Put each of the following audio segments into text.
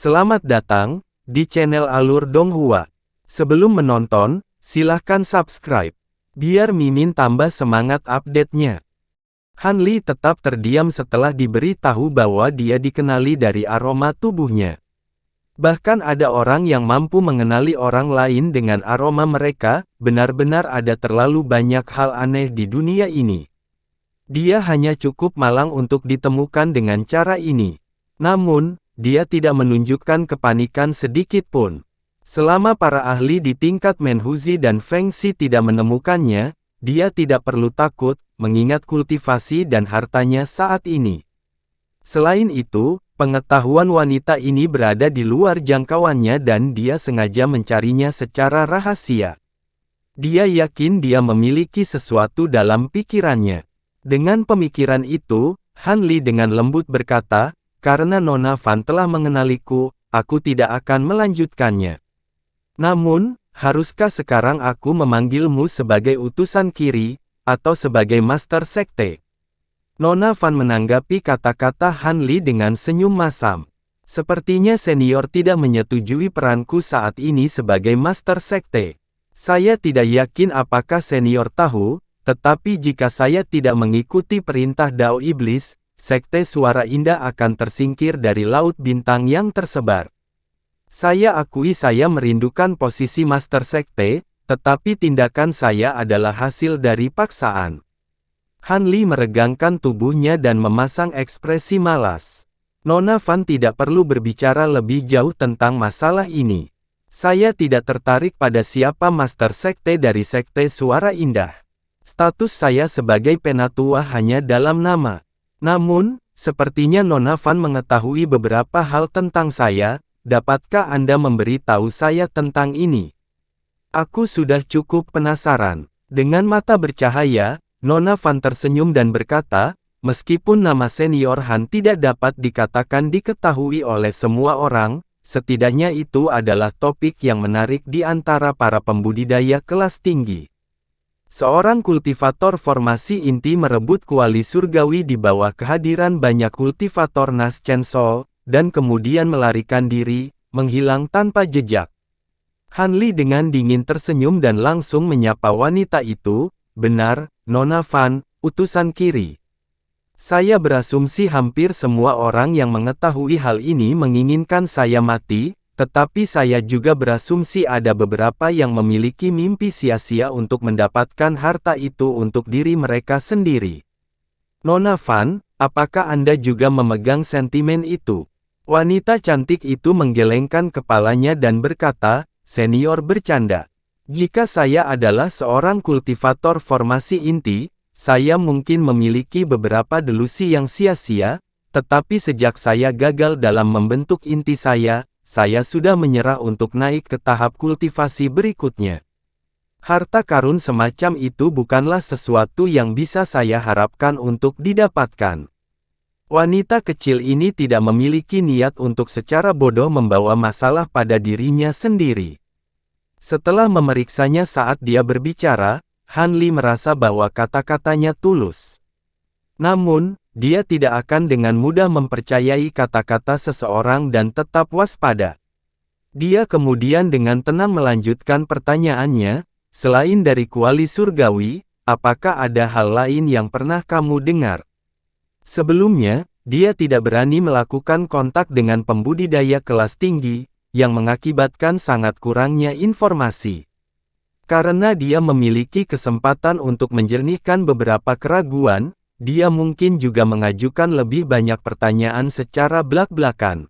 Selamat datang di channel Alur Donghua. Sebelum menonton, silahkan subscribe, biar Mimin tambah semangat update-nya. Han Li tetap terdiam setelah diberi tahu bahwa dia dikenali dari aroma tubuhnya. Bahkan ada orang yang mampu mengenali orang lain dengan aroma mereka, benar-benar ada terlalu banyak hal aneh di dunia ini. Dia hanya cukup malang untuk ditemukan dengan cara ini. Namun, dia tidak menunjukkan kepanikan sedikit pun. Selama para ahli di tingkat Menhuzi dan Feng Shi tidak menemukannya, dia tidak perlu takut, mengingat kultivasi dan hartanya saat ini. Selain itu, pengetahuan wanita ini berada di luar jangkauannya dan dia sengaja mencarinya secara rahasia. Dia yakin dia memiliki sesuatu dalam pikirannya. Dengan pemikiran itu, Han Li dengan lembut berkata, "Karena Nona Van telah mengenaliku, aku tidak akan melanjutkannya. Namun, haruskah sekarang aku memanggilmu sebagai utusan kiri, atau sebagai Master Sekte?" Nona Van menanggapi kata-kata Han Li dengan senyum masam. Sepertinya senior tidak menyetujui peranku saat ini sebagai Master Sekte. Saya tidak yakin apakah senior tahu, tetapi jika saya tidak mengikuti perintah Dao Iblis, Sekte Suara Indah akan tersingkir dari Laut Bintang yang tersebar. Saya akui saya merindukan posisi Master Sekte, tetapi tindakan saya adalah hasil dari paksaan. Han Li meregangkan tubuhnya dan memasang ekspresi malas. Nona Van tidak perlu berbicara lebih jauh tentang masalah ini. Saya tidak tertarik pada siapa Master Sekte dari Sekte Suara Indah. Status saya sebagai penatua hanya dalam nama. Namun, sepertinya Nona Van mengetahui beberapa hal tentang saya, dapatkah Anda memberitahu saya tentang ini? Aku sudah cukup penasaran. Dengan mata bercahaya, Nona Van tersenyum dan berkata, meskipun nama senior Han tidak dapat dikatakan diketahui oleh semua orang, setidaknya itu adalah topik yang menarik di antara para pembudidaya kelas tinggi. Seorang kultivator formasi inti merebut kuali surgawi di bawah kehadiran banyak kultivator Nas Chen Sol, dan kemudian melarikan diri, menghilang tanpa jejak. Han Li dengan dingin tersenyum dan langsung menyapa wanita itu, "Benar, Nona Van, utusan kiri. Saya berasumsi hampir semua orang yang mengetahui hal ini menginginkan saya mati, tetapi saya juga berasumsi ada beberapa yang memiliki mimpi sia-sia untuk mendapatkan harta itu untuk diri mereka sendiri. Nona Van, apakah Anda juga memegang sentimen itu?" Wanita cantik itu menggelengkan kepalanya dan berkata, "Senior bercanda. Jika saya adalah seorang kultivator formasi inti, saya mungkin memiliki beberapa delusi yang sia-sia, tetapi sejak saya gagal dalam membentuk inti saya sudah menyerah untuk naik ke tahap kultivasi berikutnya. Harta karun semacam itu bukanlah sesuatu yang bisa saya harapkan untuk didapatkan." Wanita kecil ini tidak memiliki niat untuk secara bodoh membawa masalah pada dirinya sendiri. Setelah memeriksanya saat dia berbicara, Han Li merasa bahwa kata-katanya tulus. Namun, dia tidak akan dengan mudah mempercayai kata-kata seseorang dan tetap waspada. Dia kemudian dengan tenang melanjutkan pertanyaannya, "Selain dari kuali surgawi, apakah ada hal lain yang pernah kamu dengar?" Sebelumnya, dia tidak berani melakukan kontak dengan pembudidaya kelas tinggi, yang mengakibatkan sangat kurangnya informasi. Karena dia memiliki kesempatan untuk menjernihkan beberapa keraguan, dia mungkin juga mengajukan lebih banyak pertanyaan secara blak-blakan.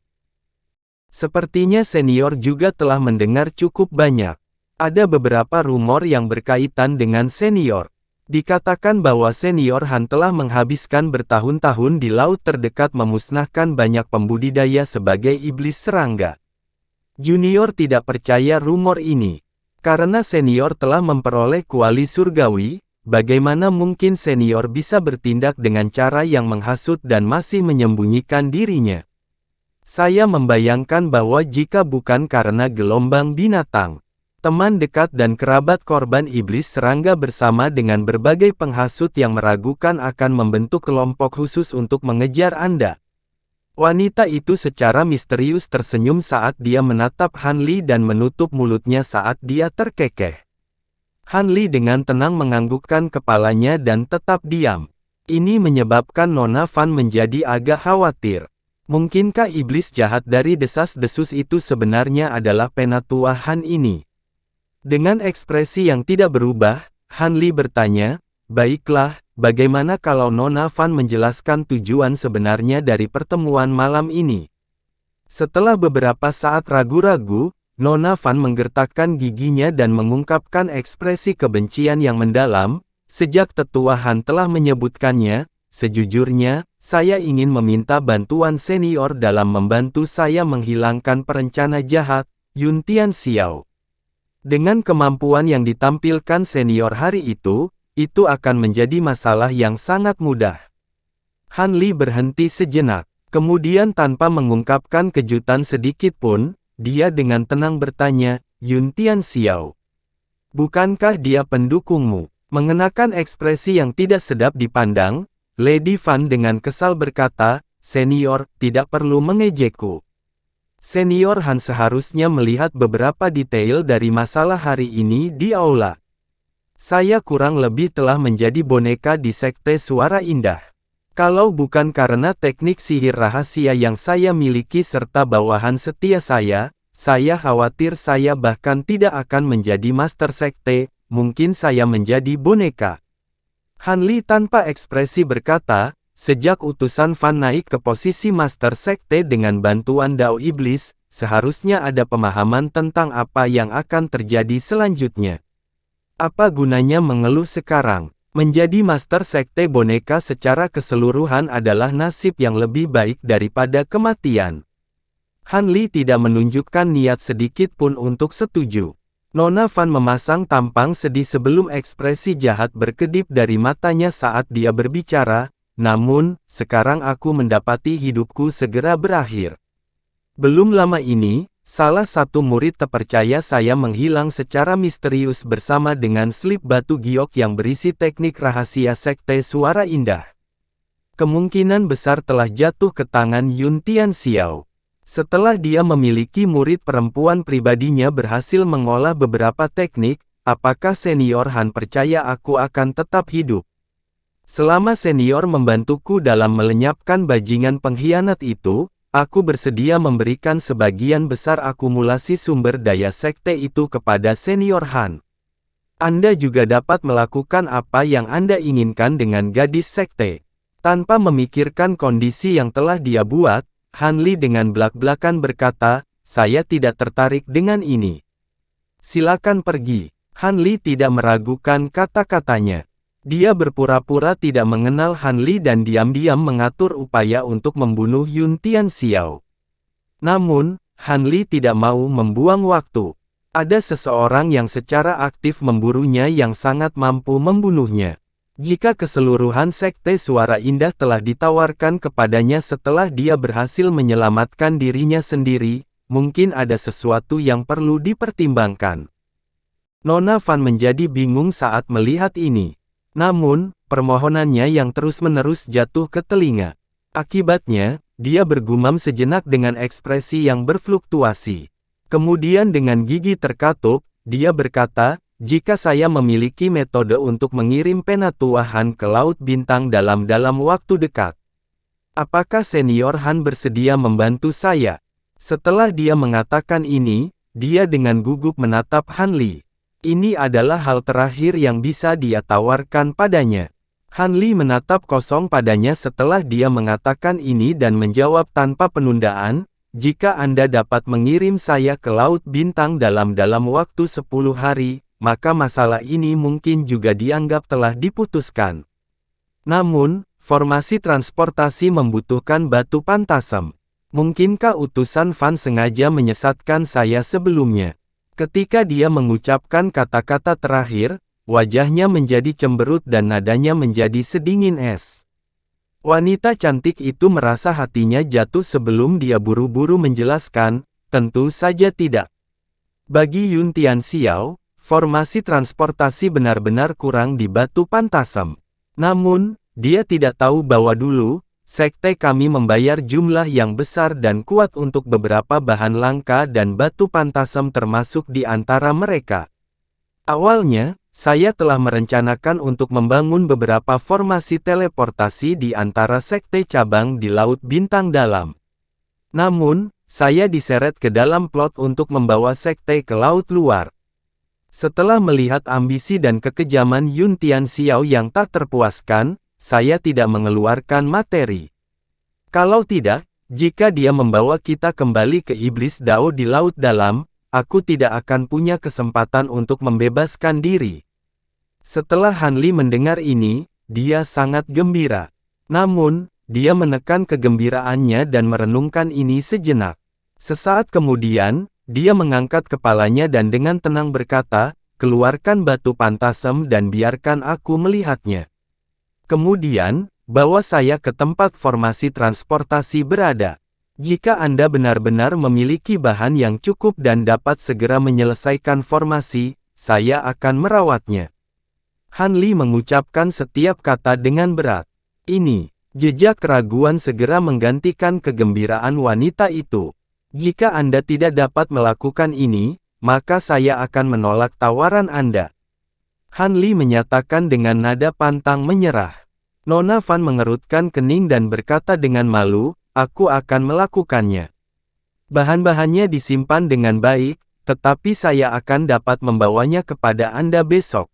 Sepertinya senior juga telah mendengar cukup banyak. Ada beberapa rumor yang berkaitan dengan senior. Dikatakan bahwa senior Han telah menghabiskan bertahun-tahun di laut terdekat memusnahkan banyak pembudidaya sebagai iblis serangga. Junior tidak percaya rumor ini. Karena senior telah memperoleh kuali surgawi, bagaimana mungkin senior bisa bertindak dengan cara yang menghasut dan masih menyembunyikan dirinya? Saya membayangkan bahwa jika bukan karena gelombang binatang, teman dekat dan kerabat korban iblis serangga bersama dengan berbagai penghasut yang meragukan akan membentuk kelompok khusus untuk mengejar Anda. Wanita itu secara misterius tersenyum saat dia menatap Han Li dan menutup mulutnya saat dia terkekeh. Han Li dengan tenang menganggukkan kepalanya dan tetap diam. Ini menyebabkan Nona Van menjadi agak khawatir. Mungkinkah iblis jahat dari desas-desus itu sebenarnya adalah penatua Han ini? Dengan ekspresi yang tidak berubah, Han Li bertanya, "Baiklah, bagaimana kalau Nona Van menjelaskan tujuan sebenarnya dari pertemuan malam ini?" Setelah beberapa saat ragu-ragu, Nona Van menggertakkan giginya dan mengungkapkan ekspresi kebencian yang mendalam. "Sejak tetua Han telah menyebutkannya, sejujurnya, saya ingin meminta bantuan senior dalam membantu saya menghilangkan perencana jahat, Yun Tian Xiao. Dengan kemampuan yang ditampilkan senior hari itu akan menjadi masalah yang sangat mudah." Han Li berhenti sejenak. Kemudian tanpa mengungkapkan kejutan sedikit pun, dia dengan tenang bertanya, "Yun Tian Xiao, bukankah dia pendukungmu?" Mengenakan ekspresi yang tidak sedap dipandang, Lady Van dengan kesal berkata, "Senior, tidak perlu mengejekku. Senior Han seharusnya melihat beberapa detail dari masalah hari ini di aula. Saya kurang lebih telah menjadi boneka di Sekte Suara Indah. Kalau bukan karena teknik sihir rahasia yang saya miliki serta bawahan setia saya khawatir saya bahkan tidak akan menjadi Master Sekte, mungkin saya menjadi boneka." Han Li tanpa ekspresi berkata, "Sejak utusan Van naik ke posisi Master Sekte dengan bantuan Dao Iblis, seharusnya ada pemahaman tentang apa yang akan terjadi selanjutnya. Apa gunanya mengeluh sekarang? Menjadi Master Sekte boneka secara keseluruhan adalah nasib yang lebih baik daripada kematian." Han Li tidak menunjukkan niat sedikit pun untuk setuju. Nona Van memasang tampang sedih sebelum ekspresi jahat berkedip dari matanya saat dia berbicara, "Namun, sekarang aku mendapati hidupku segera berakhir. Belum lama ini, salah satu murid terpercaya saya menghilang secara misterius bersama dengan slip batu giok yang berisi teknik rahasia Sekte Suara Indah. Kemungkinan besar telah jatuh ke tangan Yun Tian Xiao. Setelah dia memiliki murid perempuan pribadinya berhasil mengolah beberapa teknik, apakah senior Han percaya aku akan tetap hidup? Selama senior membantuku dalam melenyapkan bajingan pengkhianat itu, aku bersedia memberikan sebagian besar akumulasi sumber daya sekte itu kepada senior Han. Anda juga dapat melakukan apa yang Anda inginkan dengan gadis sekte." Tanpa memikirkan kondisi yang telah dia buat, Han Li dengan belak-belakan berkata, "Saya tidak tertarik dengan ini. Silakan pergi." Han Li tidak meragukan kata-katanya. Dia berpura-pura tidak mengenal Han Li dan diam-diam mengatur upaya untuk membunuh Yun Tian Xiao. Namun, Han Li tidak mau membuang waktu. Ada seseorang yang secara aktif memburunya yang sangat mampu membunuhnya. Jika keseluruhan Sekte Suara Indah telah ditawarkan kepadanya setelah dia berhasil menyelamatkan dirinya sendiri, mungkin ada sesuatu yang perlu dipertimbangkan. Nona Van menjadi bingung saat melihat ini. Namun, permohonannya yang terus-menerus jatuh ke telinga. Akibatnya, dia bergumam sejenak dengan ekspresi yang berfluktuasi. Kemudian dengan gigi terkatup, dia berkata, "Jika saya memiliki metode untuk mengirim penatua Han ke Laut Bintang dalam waktu dekat, apakah senior Han bersedia membantu saya?" Setelah dia mengatakan ini, dia dengan gugup menatap Han Li. Ini adalah hal terakhir yang bisa dia tawarkan padanya. Han Li menatap kosong padanya setelah dia mengatakan ini dan menjawab tanpa penundaan, "Jika Anda dapat mengirim saya ke Laut Bintang dalam waktu 10 hari, maka masalah ini mungkin juga dianggap telah diputuskan. Namun, formasi transportasi membutuhkan batu pantasem. Mungkinkah utusan Van sengaja menyesatkan saya sebelumnya?" Ketika dia mengucapkan kata-kata terakhir, wajahnya menjadi cemberut dan nadanya menjadi sedingin es. Wanita cantik itu merasa hatinya jatuh sebelum dia buru-buru menjelaskan, "Tentu saja tidak. Bagi Yun Tian Xiao, formasi transportasi benar-benar kurang di batu pantasem. Namun, dia tidak tahu bahwa dulu, sekte kami membayar jumlah yang besar dan kuat untuk beberapa bahan langka dan batu pantasem termasuk di antara mereka. Awalnya, saya telah merencanakan untuk membangun beberapa formasi teleportasi di antara sekte cabang di Laut Bintang Dalam. Namun, saya diseret ke dalam plot untuk membawa sekte ke laut luar. Setelah melihat ambisi dan kekejaman Yun Tianxiao yang tak terpuaskan, saya tidak mengeluarkan materi. Kalau tidak, jika dia membawa kita kembali ke Iblis Dao di Laut Dalam, aku tidak akan punya kesempatan untuk membebaskan diri. Setelah Han Li mendengar ini, dia sangat gembira. Namun, dia menekan kegembiraannya dan merenungkan ini sejenak. Sesaat kemudian, dia mengangkat kepalanya dan dengan tenang berkata, "Keluarkan batu pantasem dan biarkan aku melihatnya." Kemudian, bawa saya ke tempat formasi transportasi berada. Jika Anda benar-benar memiliki bahan yang cukup dan dapat segera menyelesaikan formasi, saya akan merawatnya. Han Li mengucapkan setiap kata dengan berat. Ini, jejak keraguan segera menggantikan kegembiraan wanita itu. Jika Anda tidak dapat melakukan ini, maka saya akan menolak tawaran Anda. Han Li menyatakan dengan nada pantang menyerah. Nona Van mengerutkan kening dan berkata dengan malu, "Aku akan melakukannya. Bahan-bahannya disimpan dengan baik, tetapi saya akan dapat membawanya kepada Anda besok.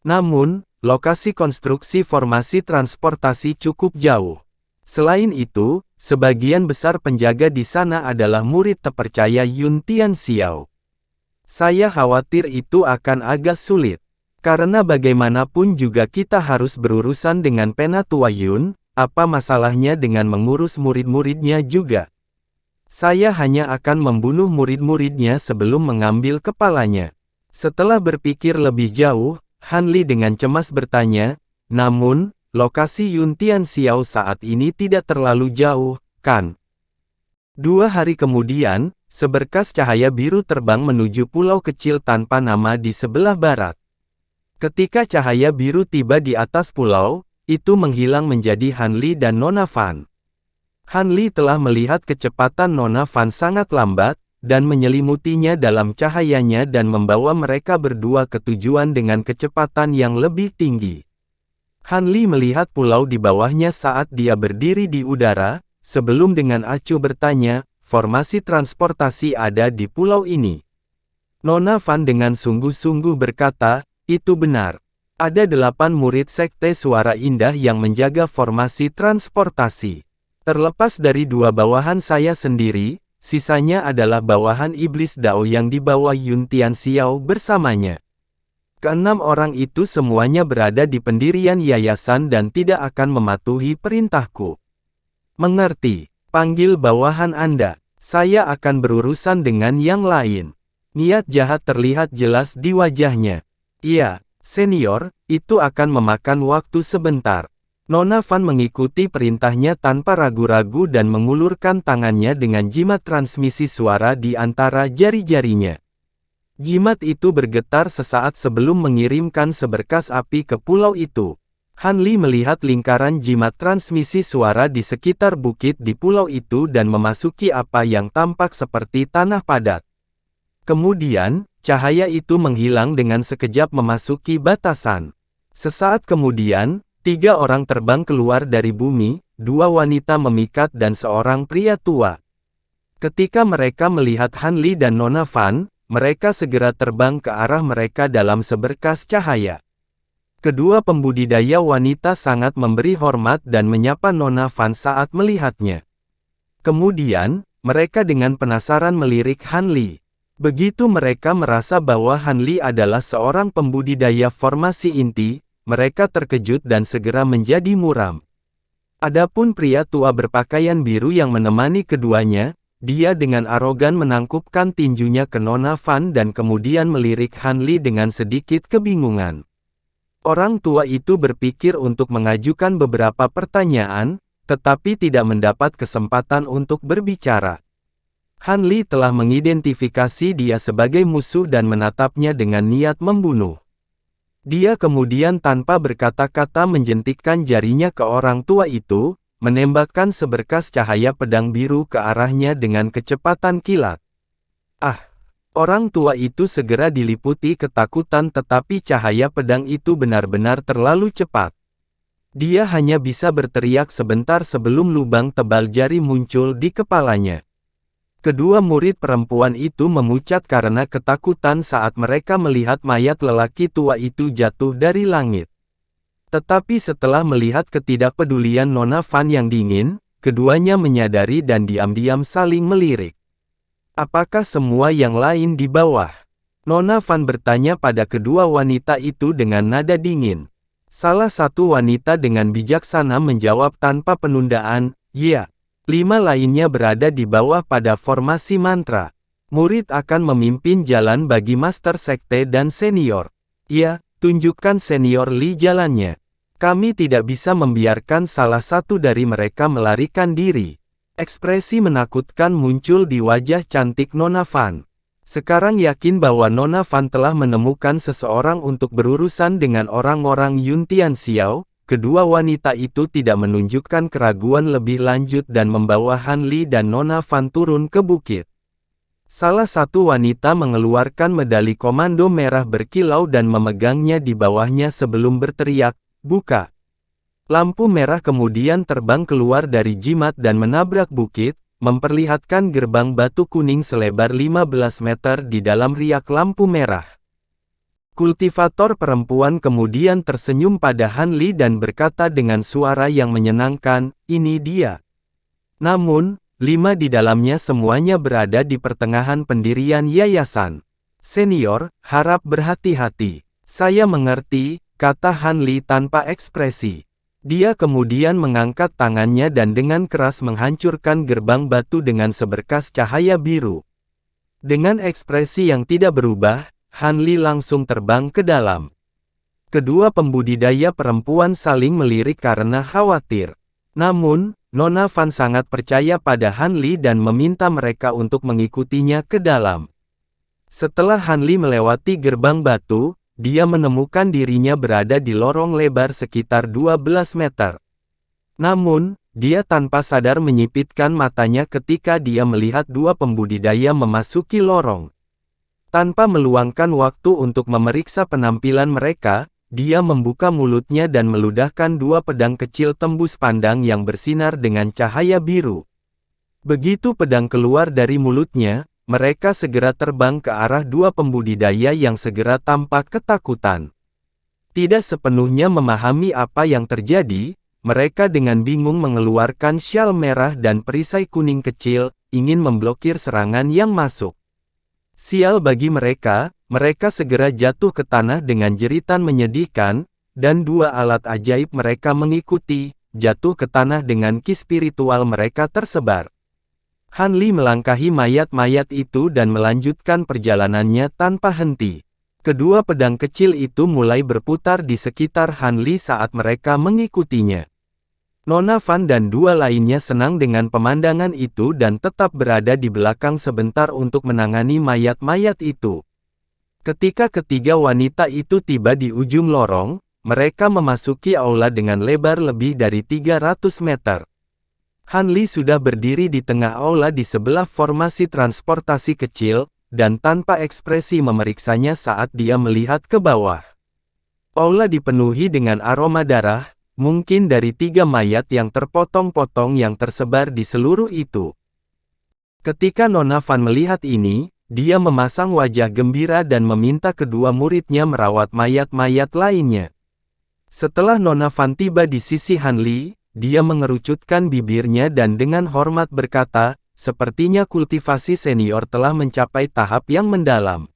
Namun, lokasi konstruksi formasi transportasi cukup jauh. Selain itu, sebagian besar penjaga di sana adalah murid terpercaya Yun Tianxiao. Saya khawatir itu akan agak sulit. Karena bagaimanapun juga kita harus berurusan dengan Penatua Yun, apa masalahnya dengan mengurus murid-muridnya juga? Saya hanya akan membunuh murid-muridnya sebelum mengambil kepalanya." Setelah berpikir lebih jauh, Han Li dengan cemas bertanya, "Namun, lokasi Yun Tianxiao saat ini tidak terlalu jauh, kan?" 2 hari kemudian, seberkas cahaya biru terbang menuju pulau kecil tanpa nama di sebelah barat. Ketika cahaya biru tiba di atas pulau, itu menghilang menjadi Han Li dan Nona Van. Han Li telah melihat kecepatan Nona Van sangat lambat, dan menyelimutinya dalam cahayanya dan membawa mereka berdua ke tujuan dengan kecepatan yang lebih tinggi. Han Li melihat pulau di bawahnya saat dia berdiri di udara, sebelum dengan acuh bertanya, "Formasi transportasi ada di pulau ini?" Nona Van dengan sungguh-sungguh berkata, "Itu benar. Ada 8 murid sekte suara indah yang menjaga formasi transportasi. Terlepas dari 2 bawahan saya sendiri, sisanya adalah bawahan Iblis Dao yang dibawa Yun Tianxiao bersamanya. Ke-6 orang itu semuanya berada di pendirian yayasan dan tidak akan mematuhi perintahku." "Mengerti. Panggil bawahan Anda. Saya akan berurusan dengan yang lain." Niat jahat terlihat jelas di wajahnya. "Iya, senior, itu akan memakan waktu sebentar." Nona Van mengikuti perintahnya tanpa ragu-ragu dan mengulurkan tangannya dengan jimat transmisi suara di antara jari-jarinya. Jimat itu bergetar sesaat sebelum mengirimkan seberkas api ke pulau itu. Han Li melihat lingkaran jimat transmisi suara di sekitar bukit di pulau itu dan memasuki apa yang tampak seperti tanah padat. Kemudian, cahaya itu menghilang dengan sekejap memasuki batasan. Sesaat kemudian, 3 orang terbang keluar dari bumi, 2 wanita memikat dan seorang pria tua. Ketika mereka melihat Han Li dan Nona Van, mereka segera terbang ke arah mereka dalam seberkas cahaya. Kedua pembudidaya wanita sangat memberi hormat dan menyapa Nona Van saat melihatnya. Kemudian, mereka dengan penasaran melirik Han Li. Begitu mereka merasa bahwa Han Li adalah seorang pembudidaya formasi inti, mereka terkejut dan segera menjadi muram. Adapun pria tua berpakaian biru yang menemani keduanya, dia dengan arogan menangkupkan tinjunya ke Nona Van dan kemudian melirik Han Li dengan sedikit kebingungan. Orang tua itu berpikir untuk mengajukan beberapa pertanyaan, tetapi tidak mendapat kesempatan untuk berbicara. Han Li telah mengidentifikasi dia sebagai musuh dan menatapnya dengan niat membunuh. Dia kemudian tanpa berkata-kata menjentikkan jarinya ke orang tua itu, menembakkan seberkas cahaya pedang biru ke arahnya dengan kecepatan kilat. Ah! Orang tua itu segera diliputi ketakutan, tetapi cahaya pedang itu benar-benar terlalu cepat. Dia hanya bisa berteriak sebentar sebelum lubang tebal jari muncul di kepalanya. Kedua murid perempuan itu memucat karena ketakutan saat mereka melihat mayat lelaki tua itu jatuh dari langit. Tetapi setelah melihat ketidakpedulian Nona Van yang dingin, keduanya menyadari dan diam-diam saling melirik. Apakah semua yang lain di bawah? Nona Van bertanya pada kedua wanita itu dengan nada dingin. Salah satu wanita dengan bijaksana menjawab tanpa penundaan, "Ya." 5 lainnya berada di bawah pada formasi mantra. Murid akan memimpin jalan bagi Master Sekte dan Senior. "Ya, tunjukkan Senior Li jalannya. Kami tidak bisa membiarkan salah satu dari mereka melarikan diri." Ekspresi menakutkan muncul di wajah cantik Nona Van. Sekarang yakin bahwa Nona Van telah menemukan seseorang untuk berurusan dengan orang-orang Yun Tianxiao, kedua wanita itu tidak menunjukkan keraguan lebih lanjut dan membawa Han Li dan Nona Van turun ke bukit. Salah satu wanita mengeluarkan medali komando merah berkilau dan memegangnya di bawahnya sebelum berteriak, "Buka!" Lampu merah kemudian terbang keluar dari jimat dan menabrak bukit, memperlihatkan gerbang batu kuning selebar 15 meter di dalam riak lampu merah. Kultivator perempuan kemudian tersenyum pada Han Li dan berkata dengan suara yang menyenangkan, "Ini dia." Namun, 5 di dalamnya semuanya berada di pertengahan pendirian yayasan. "Senior, harap berhati-hati." "Saya mengerti," kata Han Li tanpa ekspresi. Dia kemudian mengangkat tangannya dan dengan keras menghancurkan gerbang batu dengan seberkas cahaya biru. Dengan ekspresi yang tidak berubah, Han Li langsung terbang ke dalam. Kedua pembudidaya perempuan saling melirik karena khawatir. Namun, Nona Van sangat percaya pada Han Li dan meminta mereka untuk mengikutinya ke dalam. Setelah Han Li melewati gerbang batu, dia menemukan dirinya berada di lorong lebar sekitar 12 meter. Namun, dia tanpa sadar menyipitkan matanya ketika dia melihat dua pembudidaya memasuki lorong. Tanpa meluangkan waktu untuk memeriksa penampilan mereka, dia membuka mulutnya dan meludahkan dua pedang kecil tembus pandang yang bersinar dengan cahaya biru. Begitu pedang keluar dari mulutnya, mereka segera terbang ke arah dua pembudidaya yang segera tampak ketakutan. Tidak sepenuhnya memahami apa yang terjadi, mereka dengan bingung mengeluarkan syal merah dan perisai kuning kecil, ingin memblokir serangan yang masuk. Sial bagi mereka, mereka segera jatuh ke tanah dengan jeritan menyedihkan, dan dua alat ajaib mereka mengikuti, jatuh ke tanah dengan ki spiritual mereka tersebar. Han Li melangkahi mayat-mayat itu dan melanjutkan perjalanannya tanpa henti. Kedua pedang kecil itu mulai berputar di sekitar Han Li saat mereka mengikutinya. Nona Van dan dua lainnya senang dengan pemandangan itu dan tetap berada di belakang sebentar untuk menangani mayat-mayat itu. Ketika ketiga wanita itu tiba di ujung lorong, mereka memasuki aula dengan lebar lebih dari 300 meter. Han Li sudah berdiri di tengah aula di sebelah formasi transportasi kecil, dan tanpa ekspresi memeriksanya saat dia melihat ke bawah. Aula dipenuhi dengan aroma darah, mungkin dari 3 mayat yang terpotong-potong yang tersebar di seluruh itu. Ketika Nona Van melihat ini, dia memasang wajah gembira dan meminta kedua muridnya merawat mayat-mayat lainnya. Setelah Nona Van tiba di sisi Han Li, dia mengerucutkan bibirnya dan dengan hormat berkata, "Sepertinya kultivasi senior telah mencapai tahap yang mendalam."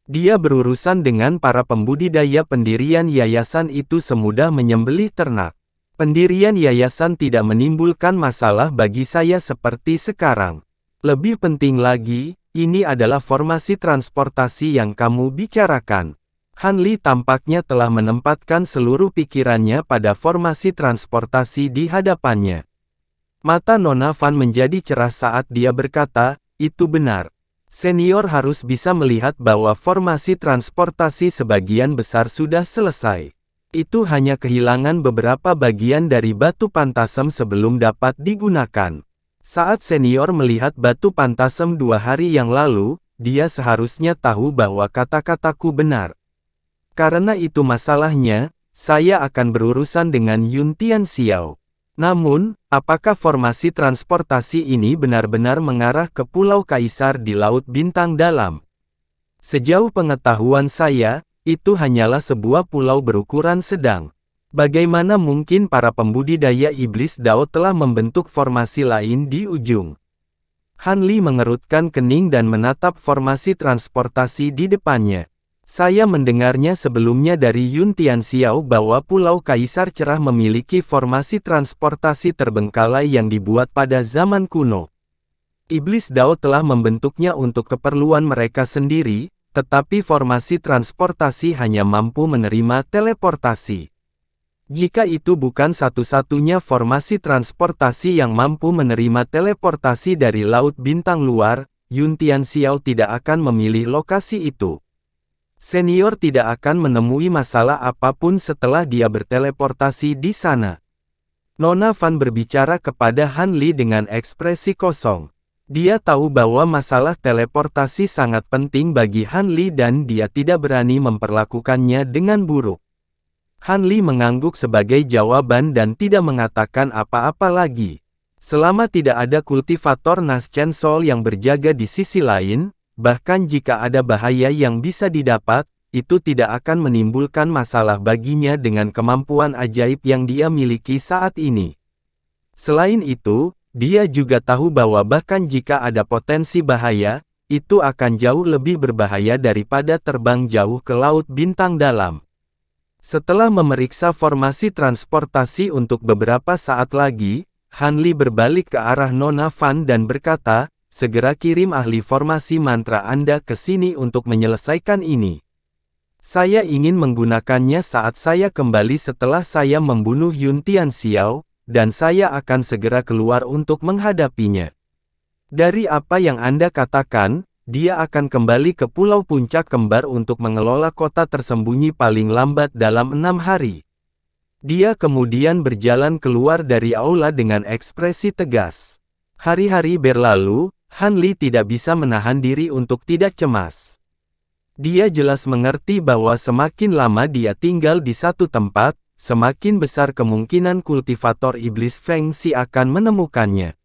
Dia berurusan dengan para pembudidaya pendirian yayasan itu semudah menyembelih ternak. Pendirian yayasan tidak menimbulkan masalah bagi saya seperti sekarang. Lebih penting lagi, ini adalah formasi transportasi yang kamu bicarakan. Han Li tampaknya telah menempatkan seluruh pikirannya pada formasi transportasi di hadapannya. Mata Nona Van menjadi cerah saat dia berkata, "Itu benar. Senior harus bisa melihat bahwa formasi transportasi sebagian besar sudah selesai. Itu hanya kehilangan beberapa bagian dari batu pantasem sebelum dapat digunakan. Saat senior melihat batu pantasem 2 hari yang lalu, dia seharusnya tahu bahwa kata-kataku benar. Karena itu masalahnya, saya akan berurusan dengan Yun Tianxiao. Namun, apakah formasi transportasi ini benar-benar mengarah ke Pulau Kaisar di Laut Bintang Dalam? Sejauh pengetahuan saya, itu hanyalah sebuah pulau berukuran sedang. Bagaimana mungkin para pembudidaya iblis Dao telah membentuk formasi lain di ujung? Han Li mengerutkan kening dan menatap formasi transportasi di depannya. Saya mendengarnya sebelumnya dari Yun Tianxiao bahwa Pulau Kaisar Cerah memiliki formasi transportasi terbengkalai yang dibuat pada zaman kuno. Iblis Dao telah membentuknya untuk keperluan mereka sendiri, tetapi formasi transportasi hanya mampu menerima teleportasi. Jika itu bukan satu-satunya formasi transportasi yang mampu menerima teleportasi dari Laut Bintang luar, Yun Tianxiao tidak akan memilih lokasi itu. Senior tidak akan menemui masalah apapun setelah dia berteleportasi di sana. Nona Van berbicara kepada Han Li dengan ekspresi kosong. Dia tahu bahwa masalah teleportasi sangat penting bagi Han Li dan dia tidak berani memperlakukannya dengan buruk. Han Li mengangguk sebagai jawaban dan tidak mengatakan apa-apa lagi. Selama tidak ada kultivator Naschen Soul yang berjaga di sisi lain, bahkan jika ada bahaya yang bisa didapat, itu tidak akan menimbulkan masalah baginya dengan kemampuan ajaib yang dia miliki saat ini. Selain itu, dia juga tahu bahwa bahkan jika ada potensi bahaya, itu akan jauh lebih berbahaya daripada terbang jauh ke Laut Bintang Dalam. Setelah memeriksa formasi transportasi untuk beberapa saat lagi, Han Li berbalik ke arah Nona Van dan berkata, "Segera kirim ahli formasi mantra Anda ke sini untuk menyelesaikan ini. Saya ingin menggunakannya saat saya kembali setelah saya membunuh Yun Tianxiao, dan saya akan segera keluar untuk menghadapinya." Dari apa yang Anda katakan, dia akan kembali ke Pulau Puncak Kembar untuk mengelola kota tersembunyi paling lambat dalam 6 hari. Dia kemudian berjalan keluar dari aula dengan ekspresi tegas. Hari-hari berlalu, Han Li tidak bisa menahan diri untuk tidak cemas. Dia jelas mengerti bahwa semakin lama dia tinggal di satu tempat, semakin besar kemungkinan kultivator iblis Feng Xi akan menemukannya.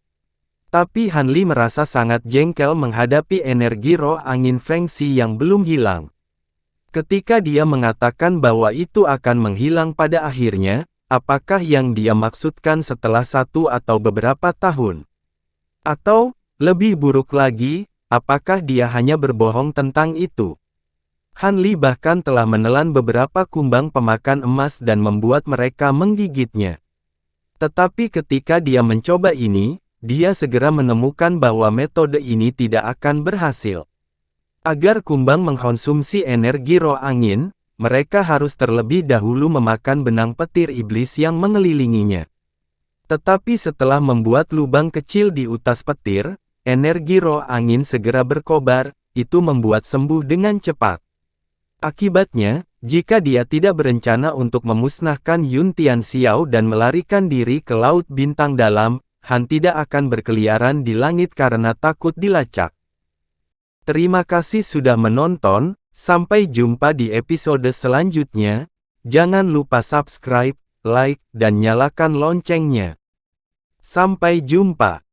Tapi Han Li merasa sangat jengkel menghadapi energi roh angin Feng Xi yang belum hilang. Ketika dia mengatakan bahwa itu akan menghilang pada akhirnya, apakah yang dia maksudkan setelah 1 atau beberapa tahun? Atau, lebih buruk lagi, apakah dia hanya berbohong tentang itu? Han Li bahkan telah menelan beberapa kumbang pemakan emas dan membuat mereka menggigitnya. Tetapi ketika dia mencoba ini, dia segera menemukan bahwa metode ini tidak akan berhasil. Agar kumbang mengkonsumsi energi roh angin, mereka harus terlebih dahulu memakan benang petir iblis yang mengelilinginya. Tetapi setelah membuat lubang kecil di utas petir, energi roh angin segera berkobar, itu membuat sembuh dengan cepat. Akibatnya, jika dia tidak berencana untuk memusnahkan Yun Tianxiao dan melarikan diri ke Laut Bintang Dalam, Han tidak akan berkeliaran di langit karena takut dilacak. Terima kasih sudah menonton, sampai jumpa di episode selanjutnya. Jangan lupa subscribe, like, dan nyalakan loncengnya. Sampai jumpa.